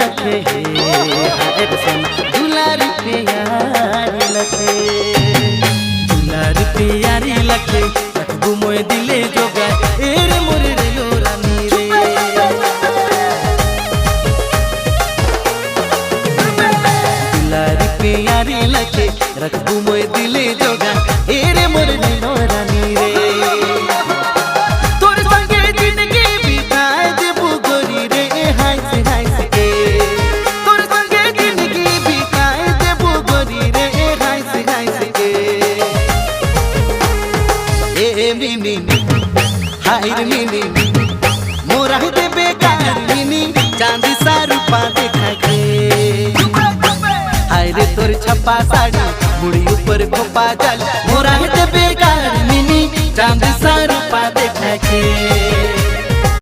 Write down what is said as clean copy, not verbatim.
लखे हाय रे सोना दुलारी प्यारी लखे दुलारी प्यारी लखे रखबू मोय दिले जोगा एरे मोरे रे लो रानी रे दुलारी प्यारी लखे रखबू मोय दिले जोगा एरे मोरे रे लो रानी रे हाय रे मोरा दे बेकार मिनी चांदी सा रूपा देखा के हाय रे तोर छपा साड़ी मुड़ी ऊपर खोपा जल